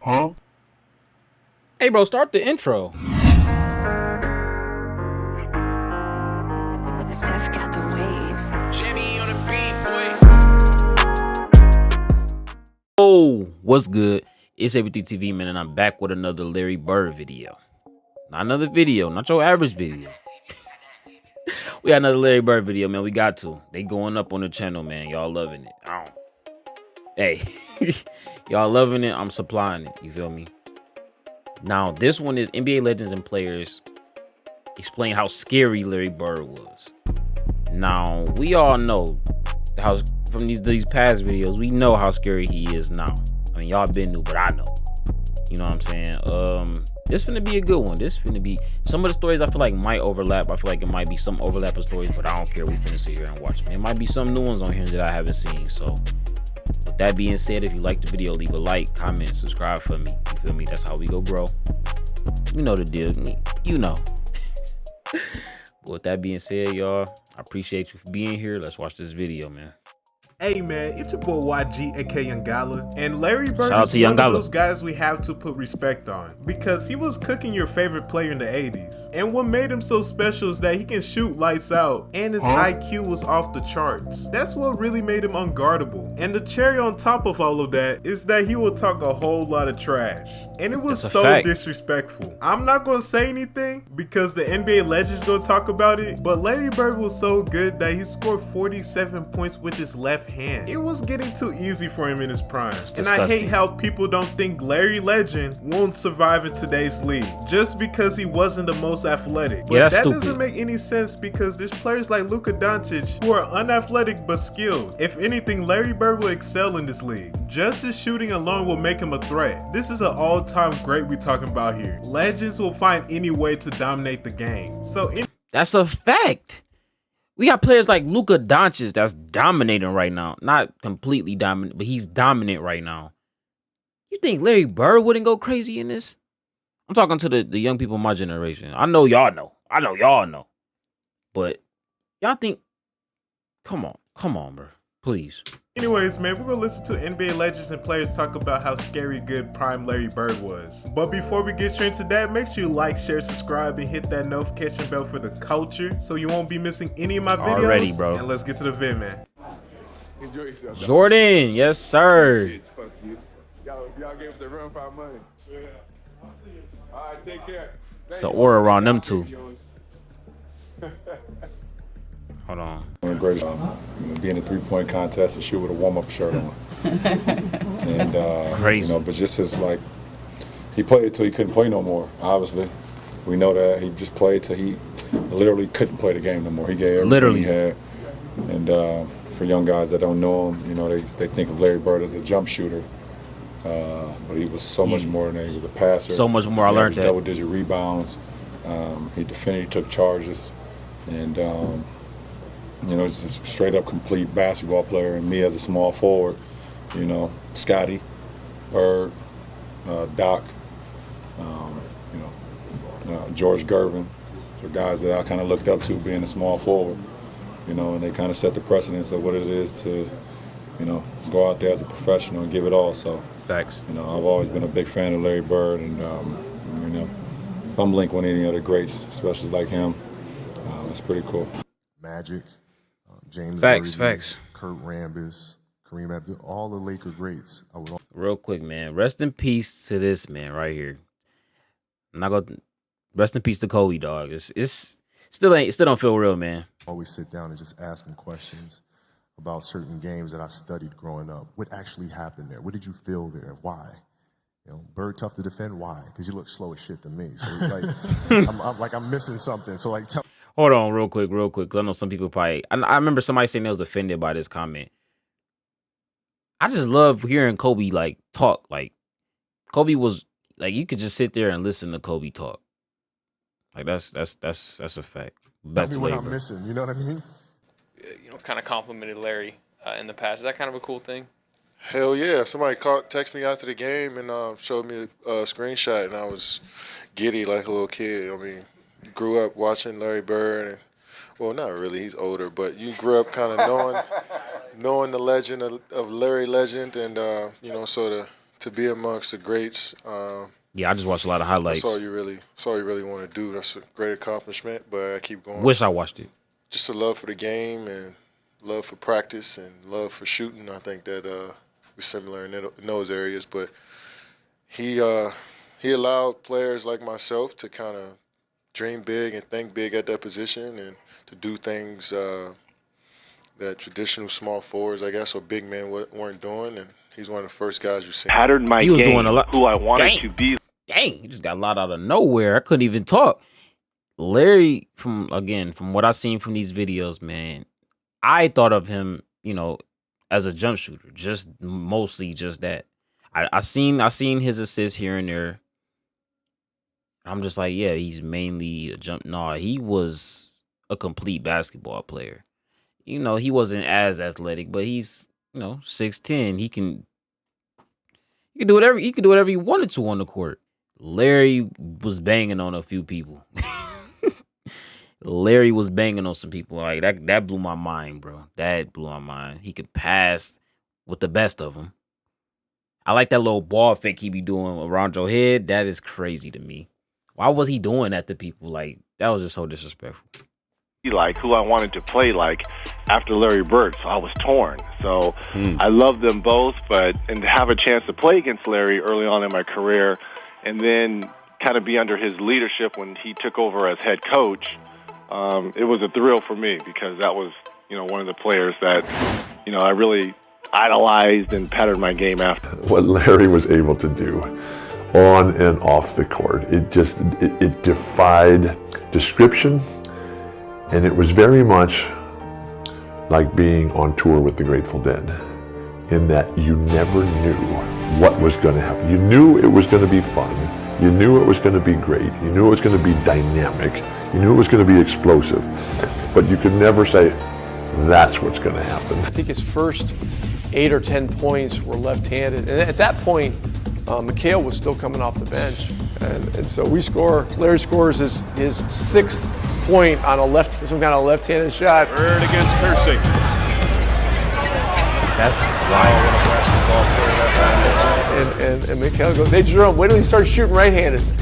Hey, bro, start the intro. Seth got the waves. Jamie on the beat, boy. Oh, what's good? It's ABT TV, man, and I'm back with another Larry Bird video. Not another video, not your average video. We got another Larry Bird video, man. We got to. They going up on the channel, man. Y'all loving it. Hey, y'all loving it. I'm supplying it. You feel me? Now, this one is NBA legends and players explain how scary Larry Bird was. Now, we all know how from these past videos, we know how scary he is now. I mean, y'all been new, but I know. You know what I'm saying? This finna be a good one. This finna be some of the stories I feel like might overlap. I feel like it might be some overlapping stories, but I don't care. We finna sit here and watch them. It might be some new ones on here that I haven't seen. So, with that being said, if you like the video, leave a like, comment, subscribe for me. You feel me? That's how we go grow. You know the deal. You know. But with that being said, y'all, I appreciate you for being here. Let's watch this video, man. Hey man, it's your boy YG, aka Young Gala, and Larry Bird Shout out is to Young one Gala. of those guys we have to put respect on because he was cooking your favorite player in the 80s. And what made him so special is that he can shoot lights out and his IQ was off the charts. That's what really made him unguardable. And the cherry on top of all of that is that he will talk a whole lot of trash. And it was so fact. disrespectful. I'm not gonna say anything because the NBA legends gonna talk about it, but Larry Bird was so good that he scored 47 points with his left hand. It was getting too easy for him in his prime. And I hate how people don't think Larry Legend won't survive in today's league just because he wasn't the most athletic. But Yeah, that's that stupid. doesn't make any sense because there's players like Luka Doncic who are unathletic but skilled. If anything, Larry Bird will excel in this league. Just his shooting alone will make him a threat. This is an all-time great we talking about here. Legends will find any way to dominate the game. That's a fact. We got players like Luka Doncic that's dominating right now. Not completely dominant, but he's dominant right now. You think Larry Bird wouldn't go crazy in this? I'm talking to the young people of my generation. I know y'all know. I know y'all know. But y'all think, come on, bro. Please. Anyways, man, we're gonna listen to NBA legends and players talk about how scary good prime Larry Bird was. But before we get straight into that, make sure you like, share, subscribe, and hit that notification bell for the culture so you won't be missing any of my videos. Already, bro. And let's get to the vid, man. Enjoy yourself. Jordan, yes, sir. Fuck you. Y'all gave us the run for our money. Yeah. All right, take care. It's an aura around them two. Hold on. One of the greatest, be in a three-point contest and shoot with a warm-up shirt on. And, Crazy. But just as like, he played until he couldn't play no more, obviously. We know that. He just played till he literally couldn't play the game no more. He gave everything he had. And for young guys that don't know him, they think of Larry Bird as a jump shooter. But he was so much more than that. He was a passer. So much more. I learned that. Double-digit rebounds. He defended, he took charges. And, he's just a straight-up complete basketball player. And me as a small forward, Scotty, Bird, Doc, George Gervin, so guys that I kind of looked up to being a small forward, and they kind of set the precedence of what it is to, go out there as a professional and give it all. So, Facts. I've always been a big fan of Larry Bird, and, if I'm linked with any other greats, especially like him, that's pretty cool. Magic, James Facts, Worthy, facts. Kurt Rambis, Kareem Abdul, all the Laker greats. Real quick, man. Rest in peace to this man right here. I'm not gonna rest in peace to Kobe, dog. It's still don't feel real, man. Always sit down and just ask him questions about certain games that I studied growing up. What actually happened there? What did you feel there? Why? Bird tough to defend. Why? Because you look slow as shit to me. So like, I'm missing something. So like, tell. Hold on, real quick, because I know some people probably. I remember somebody saying they was offended by this comment. I just love hearing Kobe like talk. Like Kobe was like, you could just sit there and listen to Kobe talk. Like that's a fact. Tell me what I'm missing. You know what I mean? Kind of complimented Larry in the past. Is that kind of a cool thing? Hell yeah. Somebody texted me after the game and showed me a screenshot, and I was giddy like a little kid. I mean, grew up watching Larry Bird. And, well, not really. He's older, but you grew up kind of knowing the legend of Larry Legend and, sort of to be amongst the greats. Yeah, I just watched a lot of highlights. That's all you really want to do. That's a great accomplishment, but I keep going. Wish I watched it. Just a love for the game and love for practice and love for shooting. I think that we're similar in those areas, but he allowed players like myself to kind of dream big and think big at that position and to do things that traditional small forwards, I guess, or big men weren't doing. And he's one of the first guys you've seen. Patterned my He was game, doing a lot. who I wanted Dang. to be. Dang, he just got a lot out of nowhere. I couldn't even talk. Larry, from what I've seen from these videos, man, I thought of him, as a jump shooter, just mostly just that. I seen his assists here and there. I'm just like, yeah, he's mainly a jump. No, he was a complete basketball player. He wasn't as athletic, but he's 6'10". He can do whatever he wanted to on the court. Larry was banging on a few people. Larry was banging on some people. Like that blew my mind, bro. That blew my mind. He could pass with the best of them. I like that little ball fake he be doing around your head. That is crazy to me. Why was he doing that to people? Like, that was just so disrespectful. Like who I wanted to play like after Larry Bird, so I was torn. So I love them both, and to have a chance to play against Larry early on in my career, and then kind of be under his leadership when he took over as head coach, it was a thrill for me because that was one of the players that I really idolized and patterned my game after. What Larry was able to do on and off the court, it defied description. And it was very much like being on tour with the Grateful Dead, in that you never knew what was going to happen. You knew it was going to be fun. You knew it was going to be great. You knew it was going to be dynamic. You knew it was going to be explosive. But you could never say, that's what's going to happen. I think his first 8 or 10 points were left-handed. And at that point, McHale was still coming off the bench. And so Larry scores his sixth point on some kind of left-handed shot. Bird against Kersey. That's wild. And McHale goes, hey, Jerome, wait till he starts shooting right-handed. Change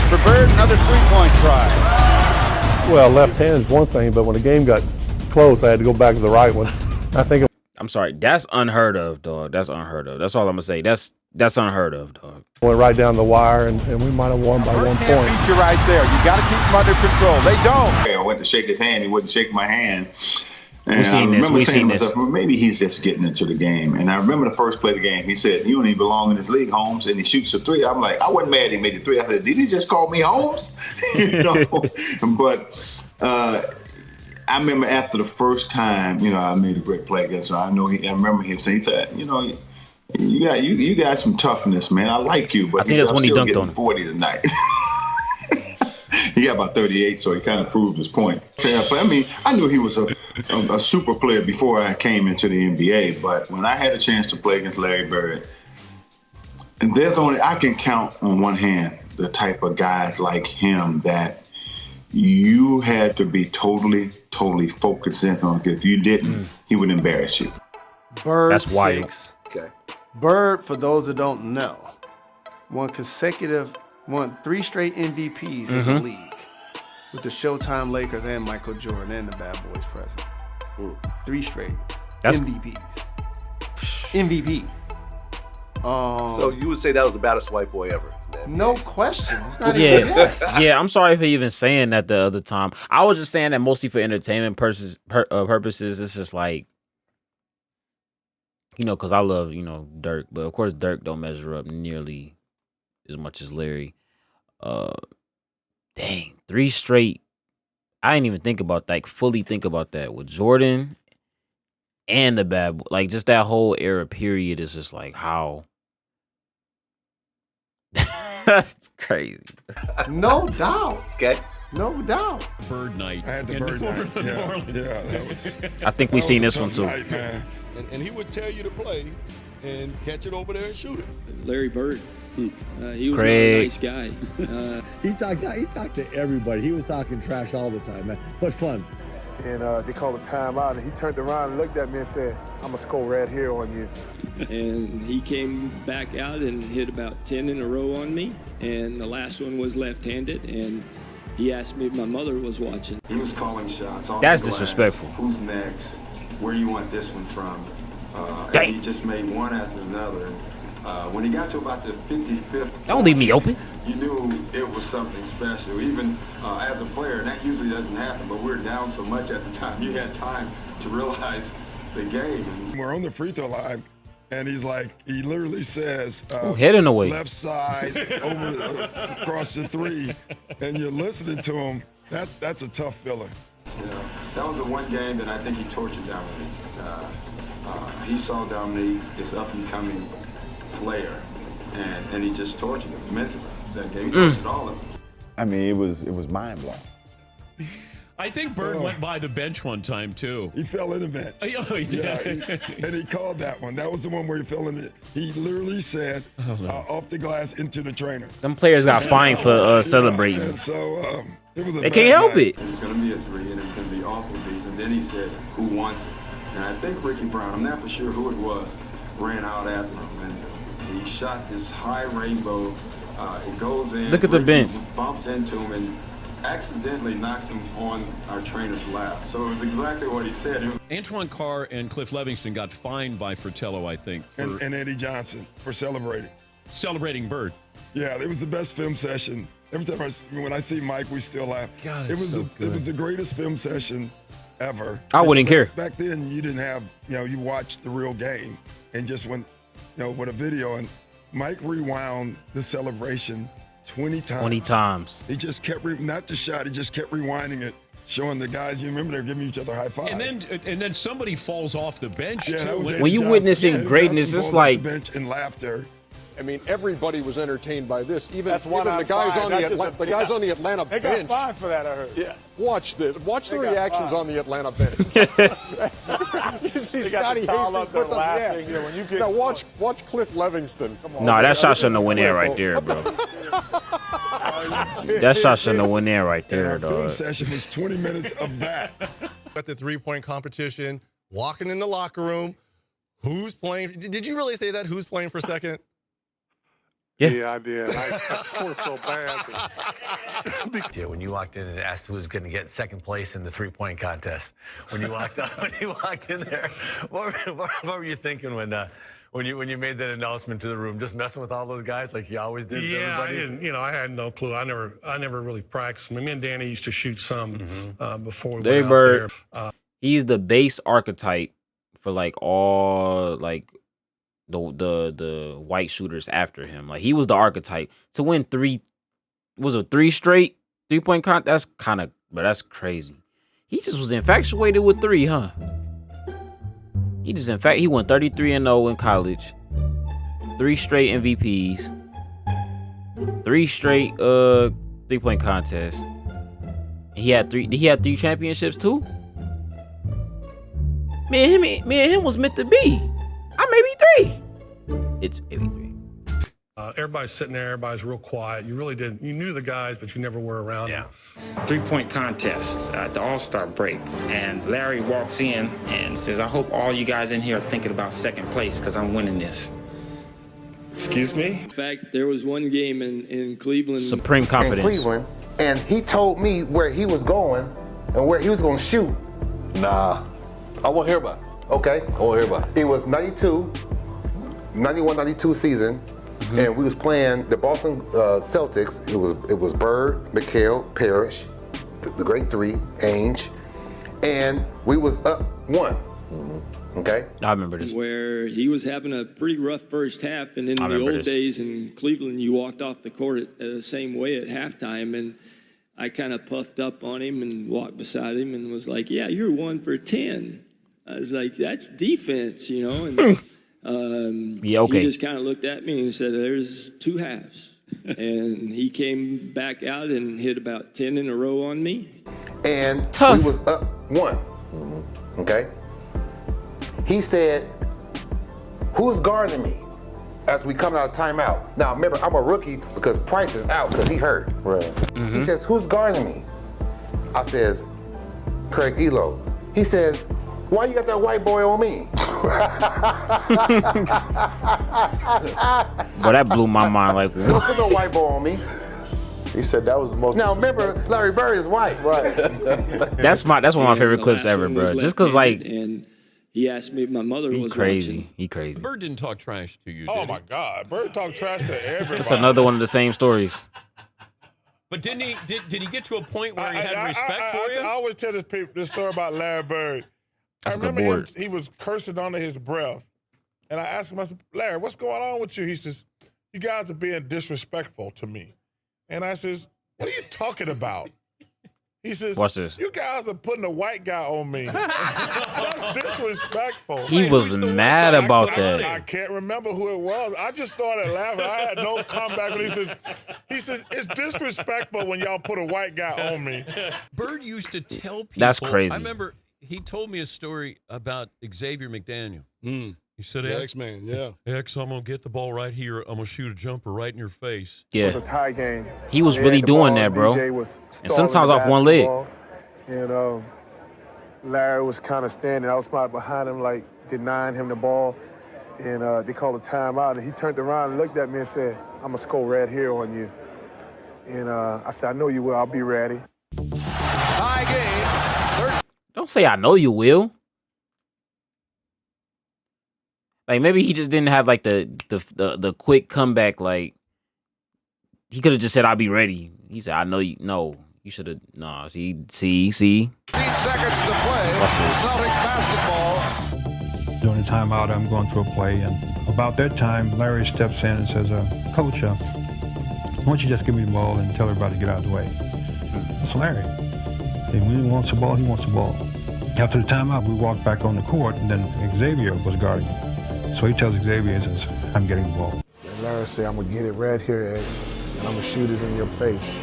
for Bird, another three-point try. Well, left-handed is one thing, but when the game got close, I had to go back to the right one. I'm sorry, that's unheard of, dog. That's unheard of. That's all I'm gonna say. That's unheard of, dog. Went right down the wire, and we might have won by 1 point. Beat you right there. You got to keep him under control. They don't. I went to shake his hand. He wouldn't shake my hand. And We've seen this. We've seen this. Well, maybe he's just getting into the game. And I remember the first play of the game. He said, "You don't even belong in this league, Holmes." And he shoots a three. I'm like, I wasn't mad he made the three. I said, "Did he just call me Holmes?" But I remember after the first time, I made a great play against him. I remember him saying, he said, you got some toughness, man. I like you, but I think that's when he dunked on him. 40 tonight. He got about 38, so he kind of proved his point. But I mean, I knew he was a super player before I came into the NBA. But when I had a chance to play against Larry Bird, and I can count on one hand the type of guys like him that you had to be totally focused in on. If you didn't, he would embarrass you. Bird That's wild. 6. Okay. Bird, for those that don't know, won 3 straight MVPs in the league with the Showtime Lakers and Michael Jordan and the Bad Boys present. 3 straight MVPs. MVP. So you would say that was the baddest white boy ever? No question. Yeah. I'm sorry for even saying that the other time. I was just saying that mostly for entertainment purposes. It's just like, because I love Dirk, but of course Dirk don't measure up nearly as much as Larry. Dang, 3 straight. I didn't even think about that. Fully think about that with Jordan and the bad, like just that whole era period is just like how. That's crazy. No doubt. Okay. No doubt. Bird night. I had the Bird night. Yeah, that was. I think we seen this one too. Night, man. And he would tell you to play and catch it over there and shoot it. Larry Bird. He was a nice guy. He talked to everybody. He was talking trash all the time, man. But fun. And they called a timeout, and he turned around and looked at me and said, "I'm going to score right here on you." And he came back out and hit about 10 in a row on me. And the last one was left-handed. And he asked me if my mother was watching. He was calling shots. That's disrespectful. Who's next? Where you want this one from? And he just made one after another. When he got to about the 55th, don't leave me open. You knew it was something special, even as a player, and that usually doesn't happen, but we were down so much at the time, you had time to realize the game. We're on the free throw line, and he's like, he literally says, heading away. Left side, over across the three, and you're listening to him. That's a tough feeling. Yeah, that was the one game that I think he tortured Dominique. He saw Dominique, this up-and-coming player, and he just tortured him mentally. That game tortured all of them. I mean, it was mind-blowing. I think Bird went by the bench one time, too. He fell in the bench. Oh, he did. Yeah, and he called that one. That was the one where he fell in it. He literally said, off the glass into the trainer. Them players got fined for celebrating. And so it was a they can't help it. It's going to be a three, and it's going to be awful beats. And then he said, who wants it? And I think Ricky Brown, I'm not for sure who it was, ran out after him. And he shot this high rainbow. It goes in. Look at the Ricky bench. Bumps into him and accidentally knocks him on our trainer's lap. So it was exactly what he said. Antoine Carr and Cliff Levingston got fined by Fratello, I think. And Eddie Johnson for celebrating. Celebrating Bird. Yeah, it was the best film session. Every time when I see Mike, we still laugh. God, it was so it was the greatest film session ever. I wouldn't care. Back then, you didn't have, you watched the real game and just went, with a video. And Mike rewound the celebration 20 times. 20 times. He just kept, not the shot, he just kept rewinding it, showing the guys, you remember they were giving each other high five. And then somebody falls off the bench, yeah, too. When you witnessing greatness, it's like... bench and laughter. I mean, everybody was entertained by this. Even That's one the guys five. on the guys on the Atlanta They bench. got fined for that, I heard. Yeah. Watch this. Watch the reactions on the Atlanta bench. You see They got Scotty the towel Hastings up there put them. laughing. Yeah. Yeah, when you get Now watch Cliff Levingston. No, that shot shouldn't have went there right there, bro. That shot shouldn't have went there right there, Our film dog. session was 20 minutes of that. At the three-point competition, walking in the locker room, who's playing? Did you really say that? Who's playing for second? Yeah, I did. I felt so bad. Yeah, when you walked in and asked who was going to get second place in the three-point contest, when you walked in there, what were you thinking when you made that announcement to the room? Just messing with all those guys like you always did with everybody? I didn't. I had no clue. I never really practiced. Me and Danny used to shoot some before we Larry went out Bird, there. he's the base archetype for all the white shooters after him. Like he was the archetype to win three straight 3-point contest. That's crazy. He just was infatuated with three, huh? He won 33-0 in college, 3 straight MVPs, 3 straight 3-point contests. And he had 3 championships too. Me and him was meant to be. I may be 3. It's maybe 3. Everybody's sitting there. Everybody's real quiet. You really didn't. You knew the guys, but you never were around them. 3-point contest at the All-Star break. And Larry walks in and says, I hope all you guys in here are thinking about second place because I'm winning this. Excuse me? In fact, there was one game in Cleveland. Supreme confidence. In Cleveland, and he told me where he was going and where he was going to shoot. Nah. I won't hear about it. Okay. I won't hear about it. It was 91-92 season. And we was playing the Boston Celtics. It was Bird, McHale, Parrish, the great 3, Ainge, and we was up 1. Okay, I remember this. Where he was having a pretty rough first half, and in the old days in Cleveland, you walked off the court the same way at halftime, and I kind of puffed up on him and walked beside him and was like, "Yeah, you're 1 for 10." I was like, "That's defense, And yeah, okay. He just kind of looked at me and said, "There's 2 halves." And he came back out and hit about 10 in a row on me. And we was up 1. Okay. He said, "Who's guarding me?" As we come out of timeout. Now remember, I'm a rookie because Price is out because he hurt. Right. He says, "Who's guarding me?" I says, "Craig Elo." He says, "Why you got that white boy on me?" But that blew my mind. Like, Don't put no white ball on me. He said that was the most. Now remember, Larry Bird is white. Right. that's one of my favorite clips ever, bro. Just because, like, and he asked me if my mother was crazy. watching. He crazy. Bird didn't talk trash to you. Oh my God, Bird talked trash to everybody. That's another one of the same stories. But didn't he? Did he get to a point where he had respect for you? I always tell this story about Larry Bird. I remember he was cursing under his breath, and I asked him, I said, Larry, what's going on with you? He says, you guys are being disrespectful to me. And I says, what are you talking about? He says, watch this. You guys are putting a white guy on me. That's disrespectful. He was mad about that. I can't remember who it was. I just started laughing. I had no comeback. When he says, it's disrespectful when y'all put a white guy on me. Bird used to tell people. That's crazy. I remember he told me a story about Xavier McDaniel. He said, X-Man, yeah. X, I'm going to get the ball right here. I'm going to shoot a jumper right in your face. Yeah. It was a tie game. He was really doing that, bro. And sometimes off one leg. And Larry was kind of standing outside behind him, like denying him the ball. And they called a timeout. And he turned around and looked at me and said, I'm going to score right here on you. And I said, I know you will. I'll be ready. Tie game. Don't say I know you will. Like, maybe he just didn't have, like, the quick comeback. Like, he could have just said, I'll be ready. He said, I know you. No, you should have. No, see. 15 seconds to play. Celtics basketball. During the timeout, I'm going through a play, and about that time, Larry steps in and says, Coach, why don't you just give me the ball and tell everybody to get out of the way? That's Larry. And when he wants the ball, he wants the ball. After the timeout, we walked back on the court, and then Xavier was guarding him. So he tells Xavier, he says, I'm getting the ball. And Larry said, I'm going to get it right here, X, and I'm going to shoot it in your face.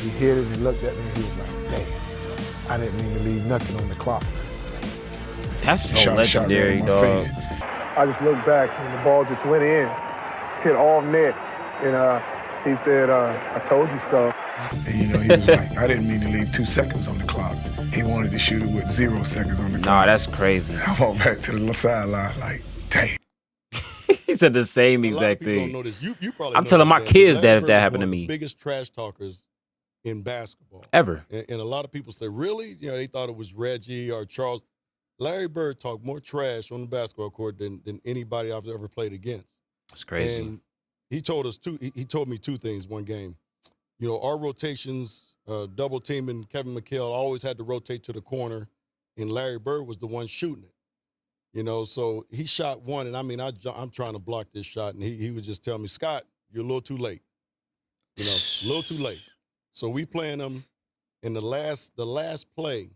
He hit it and looked at me, and he was like, damn, I didn't mean to leave nothing on the clock. That's so legendary, dog. I just looked back, and the ball just went in, hit all net, and he said, I told you so. And, he was like, I didn't mean to leave 2 seconds on the clock. He wanted to shoot it with 0 seconds on the clock. Nah, that's crazy. I walked back to the sideline like, damn. He said the same exact thing. Don't know this. You probably I'm know telling my that. kids that Larry if Bird that was happened to one of me. the biggest trash talkers in basketball. Ever. And a lot of people say, really? They thought it was Reggie or Charles. Larry Bird talked more trash on the basketball court than anybody I've ever played against. That's crazy. And he told me two things one game. Our rotations, double teaming Kevin McHale always had to rotate to the corner, and Larry Bird was the one shooting it. So he shot one, and I'm trying to block this shot, and he would just tell me, Scott, you're a little too late. A little too late. So we playing him in the last play.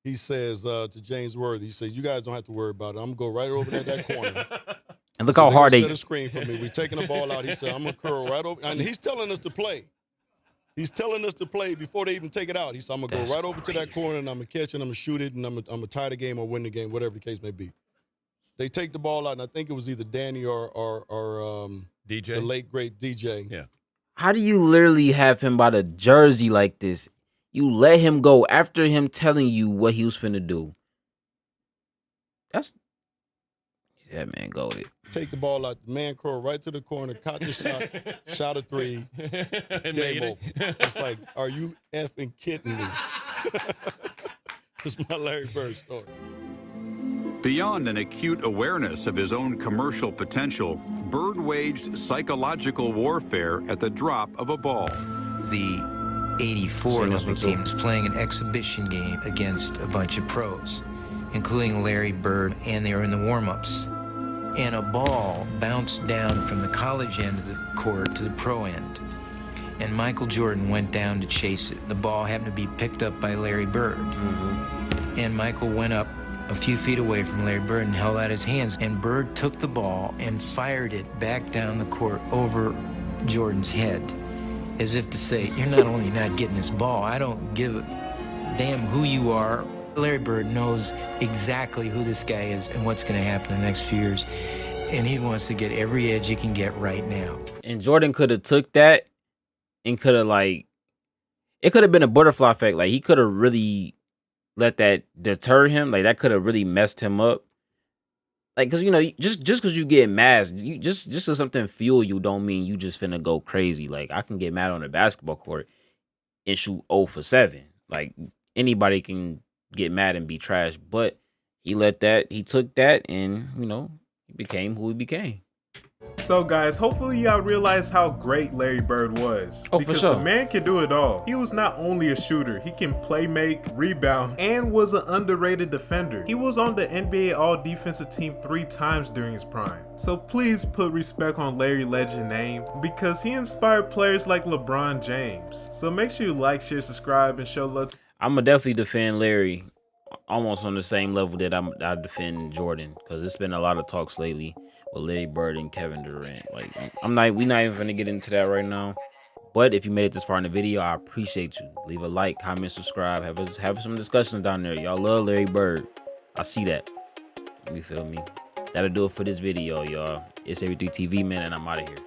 He says to James Worthy, he says, you guys don't have to worry about it. I'm going to go right over there that corner. And look how hard they set a screen for me. We're taking the ball out. He said, I'm going to curl right over. And he's telling us to play. He's telling us to play before they even take it out. He said, I'm going to go right over to that corner, and I'm going to catch it, and I'm going to shoot it, and I'm going to tie the game or win the game, whatever the case may be. They take the ball out, and I think it was either Danny or DJ, the late, great DJ. Yeah. How do you literally have him by the jersey like this? You let him go after him telling you what he was finna do. Yeah, man, go with it. Take the ball out, the man curl right to the corner, caught the shot, shot a three, game over. It's like, are you effing kidding me? It's my Larry Bird story. Beyond an acute awareness of his own commercial potential, Bird waged psychological warfare at the drop of a ball. The 84 Olympic team was playing an exhibition game against a bunch of pros, including Larry Bird, and they were in the warm-ups. And a ball bounced down from the college end of the court to the pro end. And Michael Jordan went down to chase it. The ball happened to be picked up by Larry Bird. And Michael went up a few feet away from Larry Bird and held out his hands. And Bird took the ball and fired it back down the court over Jordan's head, as if to say, you're not only not getting this ball, I don't give a damn who you are. Larry Bird knows exactly who this guy is and what's going to happen in the next few years. And he wants to get every edge he can get right now. And Jordan could have took that and could have, it could have been a butterfly effect. Like, he could have really let that deter him. Like that could have really messed him up. Like, cause you know, just cause you get mad, you just cause something fuel you don't mean you just finna go crazy. Like I can get mad on a basketball court and shoot 0 for 7. Like anybody can get mad and be trash, but he took that and, you know, he became who he became. So guys, hopefully y'all realize how great Larry Bird was. Oh, because for sure. The man can do it all. He was not only a shooter, he can play make, rebound, and was an underrated defender. He was on the NBA All-Defensive Team 3 times during his prime. So please put respect on Larry Legend's name because he inspired players like LeBron James. So make sure you like, share, subscribe, and show love. I'm gonna definitely defend Larry almost on the same level that I defend Jordan, because it's been a lot of talks lately with Larry Bird and Kevin Durant. Like we not even gonna get into that right now. But if you made it this far in the video, I appreciate you. Leave a like, comment, subscribe, have some discussions down there. Y'all love Larry Bird. I see that. You feel me? That'll do it for this video, y'all. It's Everything TV, man, and I'm out of here.